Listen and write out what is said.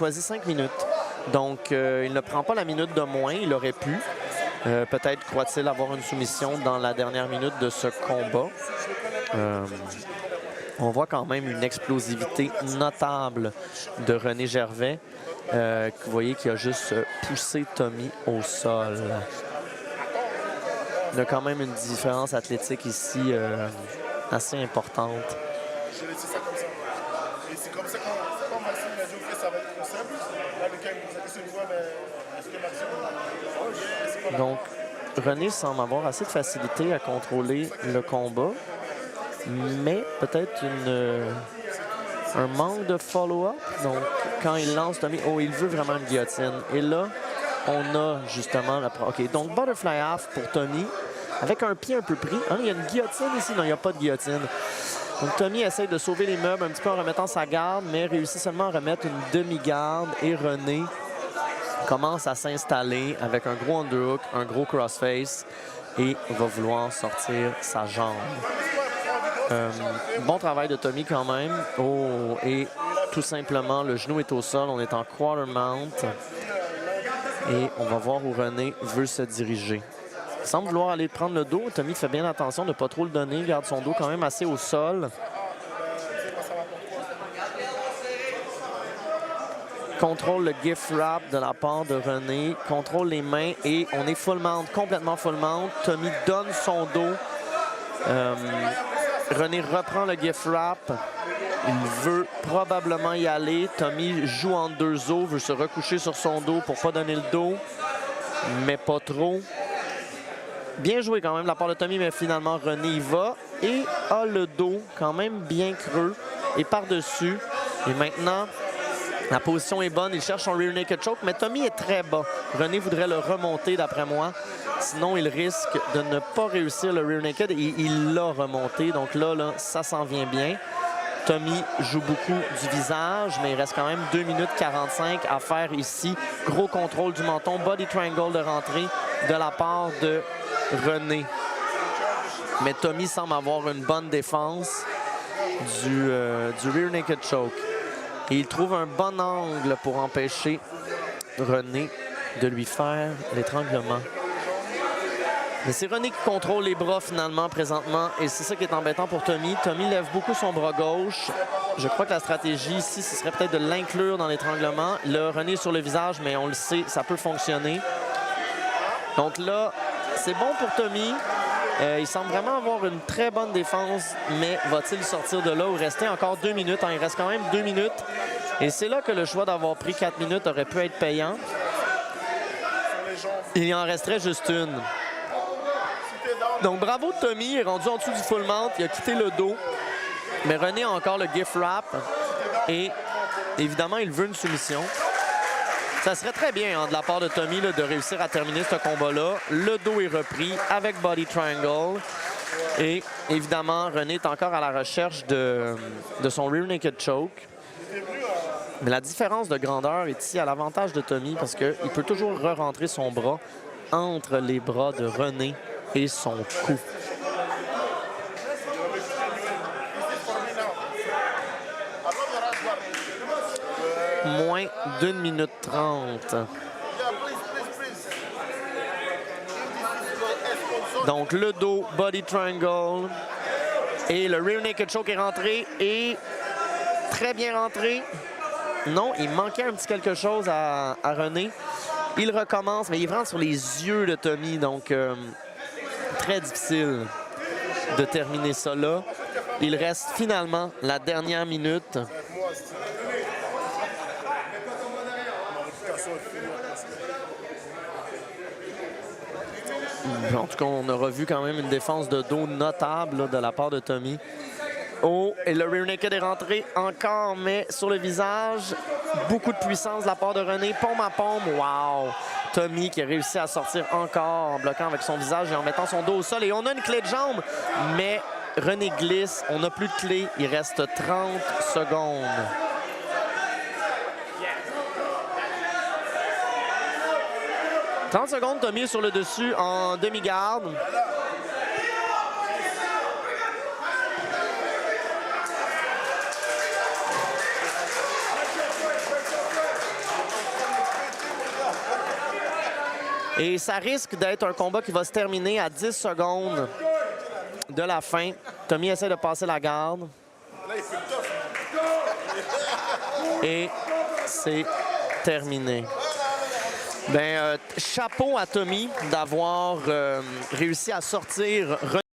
choisi 5 minutes. Donc, il ne prend pas la minute de moins. Il aurait pu. Peut-être croit-il avoir une soumission dans la dernière minute de ce combat. On voit quand même une explosivité notable de René Gervais. Vous voyez qu'il a juste poussé Tommy au sol. Il y a quand même une différence athlétique ici assez importante. Je vais laisser ça comme ça. Et c'est comme ça quand Maxime m'a dit, ok, ça va être trop simple. Là, le gars me pose la question, mais est-ce que Maxime... Donc, René semble avoir assez de facilité à contrôler le combat, mais peut-être un manque de follow-up. Donc, quand il lance Tommy, il veut vraiment une guillotine. Et là, on a justement la... OK, donc Butterfly Half pour Tommy, avec un pied un peu pris. Il y a une guillotine ici. Non, il n'y a pas de guillotine. Donc, Tommy essaie de sauver les meubles un petit peu en remettant sa garde, mais réussit seulement à remettre une demi-garde. Et René commence à s'installer avec un gros underhook, un gros crossface et va vouloir sortir sa jambe. Bon travail de Tommy quand même. Et tout simplement, le genou est au sol. On est en quarter mount. Et on va voir où René veut se diriger. Il semble vouloir aller prendre le dos. Tommy fait bien attention de ne pas trop le donner. Il garde son dos quand même assez au sol. Contrôle le gift wrap de la part de René. Contrôle les mains et on est full mount, complètement full mount. Tommy donne son dos. René reprend le gift wrap. Il veut probablement y aller. Tommy joue en deux os, veut se recoucher sur son dos pour ne pas donner le dos, mais pas trop. Bien joué quand même de la part de Tommy, mais finalement René y va et a le dos quand même bien creux et par-dessus. Et maintenant, la position est bonne. Il cherche son rear naked choke, mais Tommy est très bas. René voudrait le remonter d'après moi. Sinon, il risque de ne pas réussir le rear naked et il l'a remonté. Donc là, ça s'en vient bien. Tommy joue beaucoup du visage, mais il reste quand même 2 minutes 45 à faire ici. Gros contrôle du menton, body triangle de rentrée de la part de René. Mais Tommy semble avoir une bonne défense du rear naked choke. Et il trouve un bon angle pour empêcher René de lui faire l'étranglement. Mais c'est René qui contrôle les bras finalement présentement et c'est ça qui est embêtant pour Tommy. Tommy lève beaucoup son bras gauche. Je crois que la stratégie ici, ce serait peut-être de l'inclure dans l'étranglement. Là, René est sur le visage, mais on le sait, ça peut fonctionner. Donc là, c'est bon pour Tommy. Il semble vraiment avoir une très bonne défense, mais va-t-il sortir de là ou rester encore 2 minutes? Il reste quand même 2 minutes. Et c'est là que le choix d'avoir pris 4 minutes aurait pu être payant. Il y en resterait juste une. Donc, bravo Tommy, il est rendu en dessous du full mount, il a quitté le dos. Mais René a encore le gift wrap et évidemment, il veut une soumission. Ça serait très bien de la part de Tommy de réussir à terminer ce combat-là. Le dos est repris avec body triangle. Et évidemment, René est encore à la recherche de son rear naked choke. Mais la différence de grandeur est ici à l'avantage de Tommy parce qu'il peut toujours re-rentrer son bras entre les bras de René et son cou. Moins d'1 minute 30. Donc le dos, body triangle. Et le rear naked choke est rentré et très bien rentré. Non, il manquait un petit quelque chose à René. Il recommence, mais il rentre sur les yeux de Tommy, donc très difficile de terminer ça là. Il reste finalement la dernière minute. En tout cas, on aura vu quand même une défense de dos notable là, de la part de Tommy. Oh, et le rear naked est rentré encore, mais sur le visage. Beaucoup de puissance de la part de René. Paume à paume, wow! Tommy qui a réussi à sortir encore en bloquant avec son visage et en mettant son dos au sol. Et on a une clé de jambe, mais René glisse. On n'a plus de clé. Il reste 30 secondes. « 30 secondes, Tommy est sur le dessus en demi-garde. » Et ça risque d'être un combat qui va se terminer à 10 secondes de la fin. Tommy essaie de passer la garde. Là, il fait le tough. Et c'est terminé. Chapeau à Tommy d'avoir réussi à sortir René